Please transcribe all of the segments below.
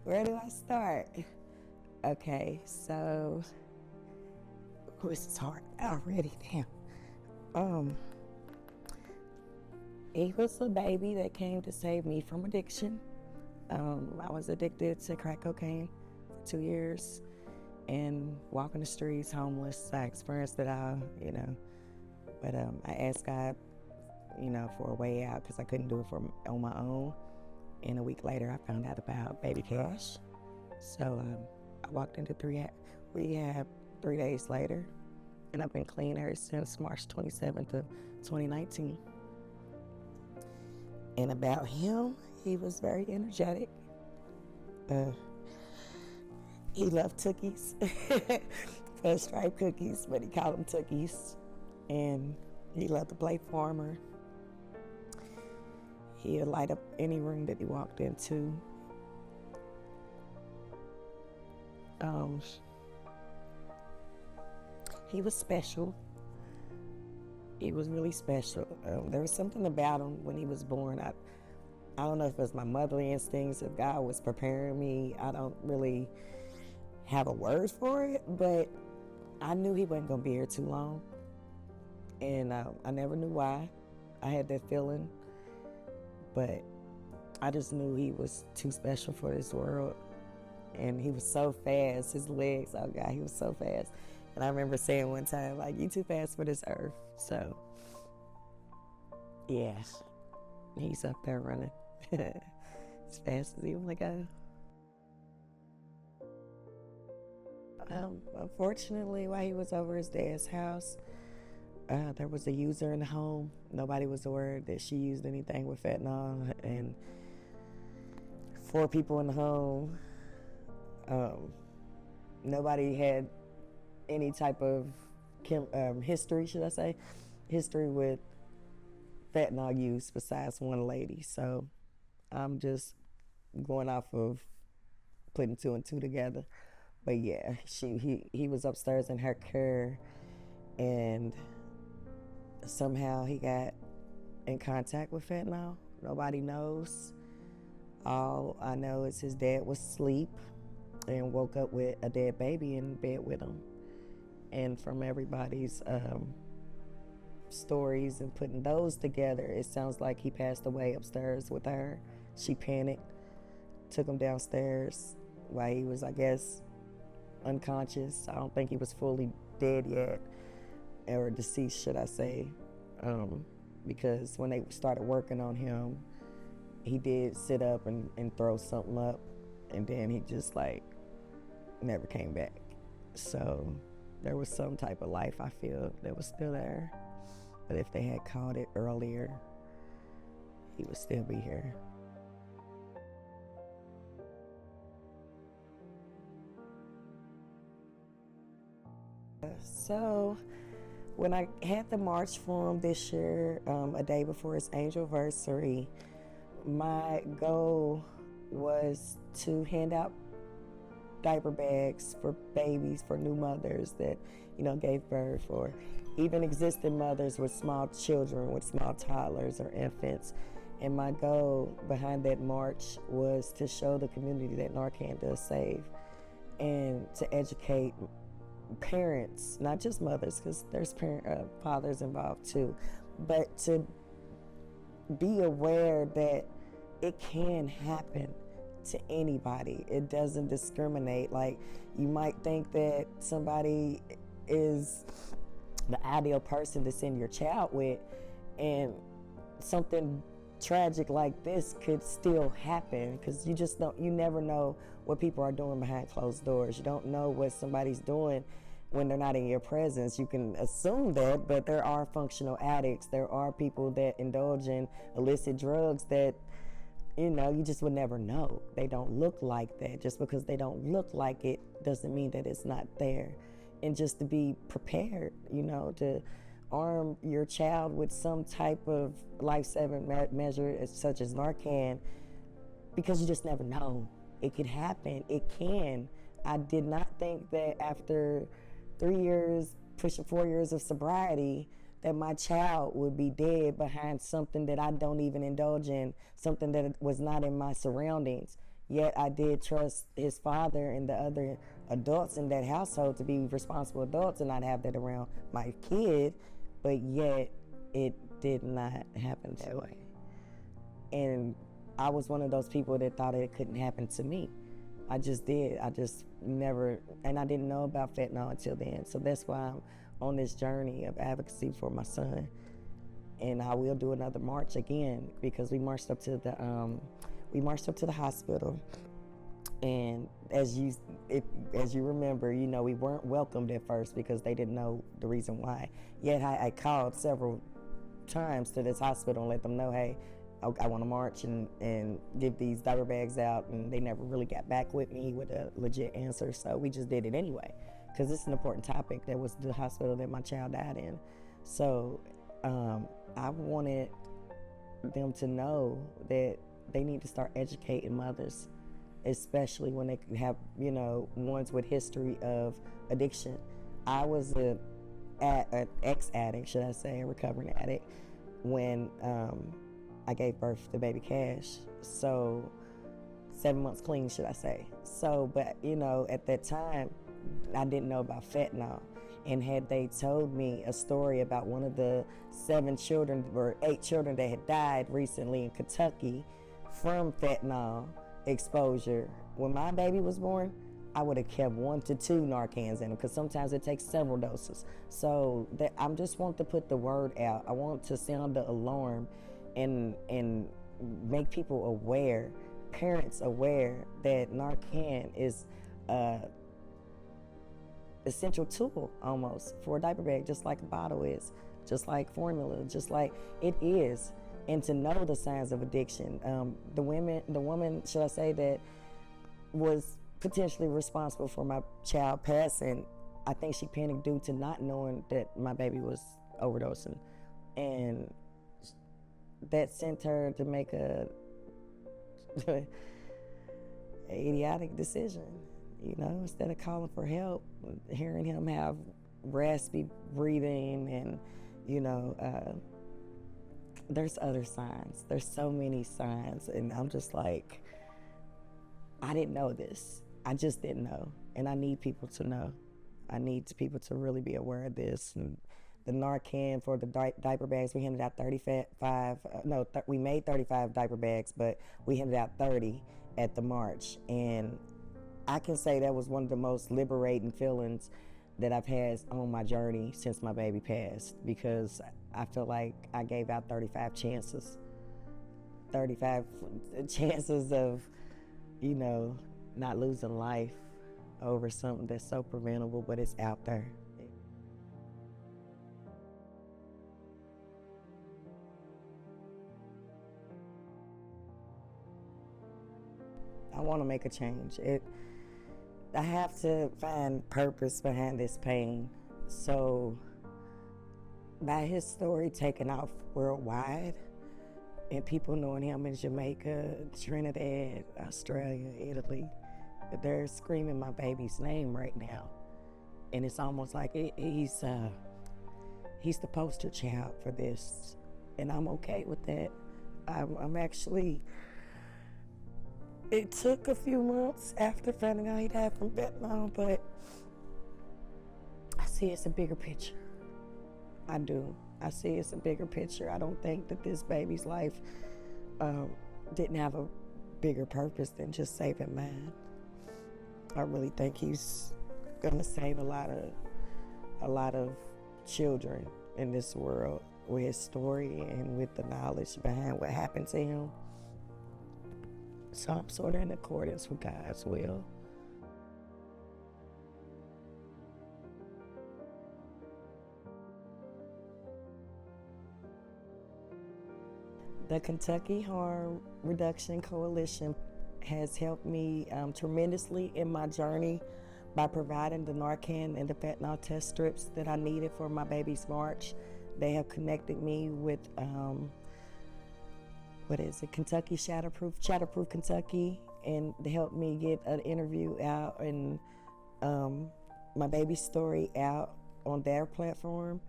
Where do I start? Okay, so this is hard already. Damn. He was a baby that came to save me from addiction. I was addicted to crack cocaine for 2 years and walking the streets, homeless. I experienced it all, But I asked God, for a way out because I couldn't do it on my own. And a week later, I found out about Baby Cash. So I walked into rehab 3 days later, and I've been clean ever since March 27th of 2019. And about him, he was very energetic. He loved Tookies, Fudge Stripe cookies, but he called them Tookies. And he loved to play farmer. He'd light up any room that he walked into. He was special. He was really special. There was something about him when he was born. I don't know if it was my motherly instincts, if God was preparing me. I don't really have a word for it, but I knew he wasn't going to be here too long. And I never knew why. I had that feeling, but I just knew he was too special for this world. And he was so fast, his legs, oh God, he was so fast. And I remember saying one time, like, you too fast for this earth. So, yeah, he's up there running as fast as he want to go. Unfortunately, while he was over his dad's house, there was a user in the home. Nobody was aware that she used anything with fentanyl, and 4 people in the home. Nobody had any type of history, should I say, history with fentanyl use besides one lady. So I'm just going off of putting 2 and 2 together. But yeah, he was upstairs in her care, and somehow he got in contact with fentanyl. Nobody knows. All I know is his dad was asleep and woke up with a dead baby in bed with him. And from everybody's stories and putting those together, it sounds like he passed away upstairs with her. She panicked, took him downstairs while he was, I guess, unconscious. I don't think he was fully dead yet, or deceased, should I say, because when they started working on him, he did sit up and throw something up, and then he just never came back. So there was some type of life, I feel, that was still there. But if they had caught it earlier, he would still be here. So when I had the march for him this year, a day before his anniversary, my goal was to hand out diaper bags for babies, for new mothers that, gave birth, or even existing mothers with small children, with small toddlers or infants. And my goal behind that march was to show the community that Narcan does save, and to educate parents, not just mothers, because there's fathers involved too, but to be aware that it can happen to anybody. It doesn't discriminate. Like, you might think that somebody is the ideal person to send your child with, and something tragic like this could still happen, because you never know what people are doing behind closed doors. You don't know what somebody's doing when they're not in your presence. You can assume that, but there are functional addicts. There are people that indulge in illicit drugs that, you just would never know. They don't look like that. Just because they don't look like it doesn't mean that it's not there. And just to be prepared, to arm your child with some type of life-saving measure such as Narcan, because you just never know. It could happen. It can. I did not think that after 3 years, pushing 4 years of sobriety, that my child would be dead behind something that I don't even indulge in, something that was not in my surroundings. Yet I did trust his father and the other adults in that household to be responsible adults and not have that around my kid, but yet it did not happen that way. And I was one of those people that thought it couldn't happen to me. I just did. I just never, and I didn't know about fentanyl until then. So that's why I'm on this journey of advocacy for my son. And I will do another march again, because we marched up to the hospital. And as you remember, we weren't welcomed at first because they didn't know the reason why. Yet I called several times to this hospital and let them know, hey, I want to march and give these diaper bags out, and they never really got back with me with a legit answer. So we just did it anyway, because it's an important topic. That was the hospital that my child died in. So I wanted them to know that they need to start educating mothers, especially when they have, ones with history of addiction. I was an ex-addict, should I say, a recovering addict, when I gave birth to baby Cash. So 7 months clean, should I say. So, but at that time, I didn't know about fentanyl. And had they told me a story about one of the 7 children or 8 children that had died recently in Kentucky from fentanyl exposure, when my baby was born, I would have kept 1 to 2 Narcans in them, because sometimes it takes several doses. So I just want to put the word out. I want to sound the alarm and make people aware, parents aware, that Narcan is essential tool almost for a diaper bag, just like a bottle is, just like formula, just like it is. And to know the signs of addiction. The woman, should I say, that was potentially responsible for my child passing, I think she panicked due to not knowing that my baby was overdosing. And that sent her to make a idiotic decision. Instead of calling for help, hearing him have raspy breathing, and there's other signs. There's so many signs, and I'm just like, I didn't know this. I just didn't know, and I need people to know. I need people to really be aware of this. And the Narcan for the diaper bags, we handed out 35. We made 35 diaper bags, but we handed out 30 at the march, and I can say that was one of the most liberating feelings that I've had on my journey since my baby passed, because I feel like I gave out 35 chances. 35 chances of, not losing life over something that's so preventable, but it's out there. I want to make a change. I have to find purpose behind this pain. So by his story taking off worldwide, and people knowing him in Jamaica, Trinidad, Australia, Italy, they're screaming my baby's name right now. And it's almost like he's the poster child for this. And I'm okay with that. I'm actually, it took a few months after finding out he died from fentanyl, but I see it's a bigger picture. I do. I see it's a bigger picture. I don't think that this baby's life didn't have a bigger purpose than just saving mine. I really think he's gonna save a lot of children in this world with his story and with the knowledge behind what happened to him. So I'm sort of in accordance with God's will. The Kentucky Harm Reduction Coalition has helped me tremendously in my journey by providing the Narcan and the fentanyl test strips that I needed for my baby's march. They have connected me with Kentucky Shatterproof Kentucky, and they helped me get an interview out and my baby's story out on their platform.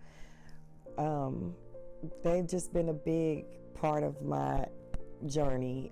They've just been a big part of my journey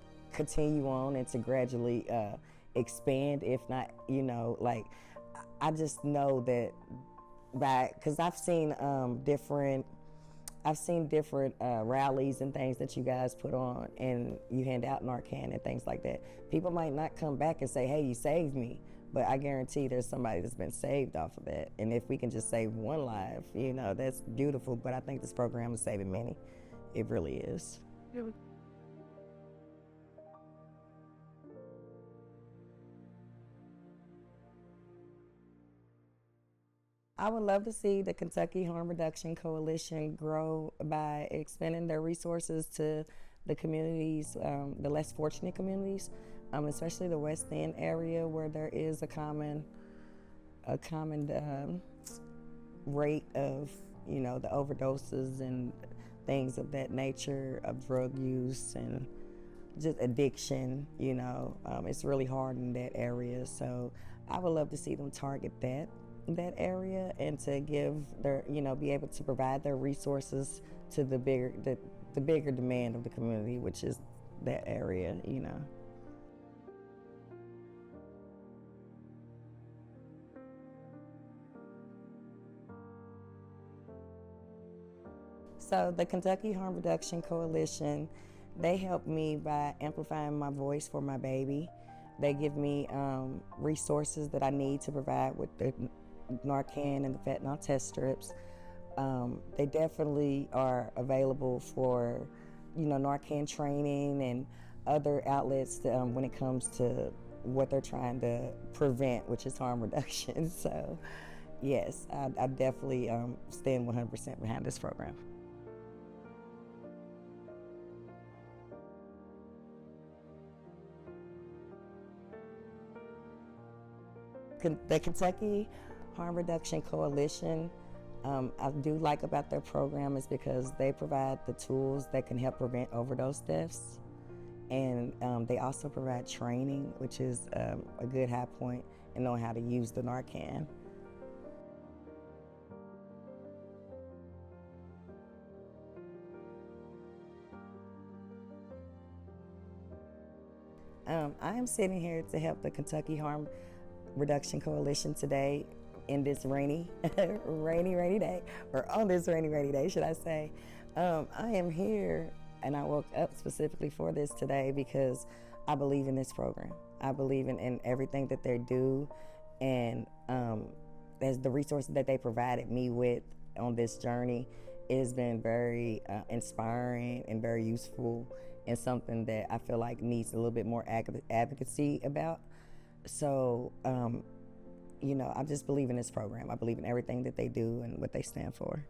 continue on and to gradually expand, if not, like, I just know that because I've seen different rallies and things that you guys put on, and you hand out Narcan and things like that. People might not come back and say, hey, you saved me, but I guarantee there's somebody that's been saved off of that. And if we can just save one life, that's beautiful. But I think this program is saving many. It really is. I would love to see the Kentucky Harm Reduction Coalition grow by expanding their resources to the communities, the less fortunate communities, especially the West End area, where there is a common rate of, the overdoses and things of that nature, of drug use and just addiction. It's really hard in that area. So I would love to see them target that area, and to give their, be able to provide their resources to the bigger demand of the community, which is that area. So the Kentucky Harm Reduction Coalition, they help me by amplifying my voice for my baby. They give me resources that I need to provide with the Narcan and the fentanyl test strips. They definitely are available for, Narcan training and other outlets when it comes to what they're trying to prevent, which is harm reduction. So, yes, I definitely stand 100% behind this program. The Kentucky Harm Reduction Coalition, I do like about their program is because they provide the tools that can help prevent overdose deaths. And they also provide training, which is a good high point in knowing how to use the Narcan. I am sitting here to help the Kentucky Harm Reduction Coalition today in this rainy day, or on this rainy day, should I say. I am here, and I woke up specifically for this today because I believe in this program. I believe in everything that they do, and as the resources that they provided me with on this journey, it has been very inspiring and very useful, and something that I feel like needs a little bit more advocacy about. So, I just believe in this program. I believe in everything that they do and what they stand for.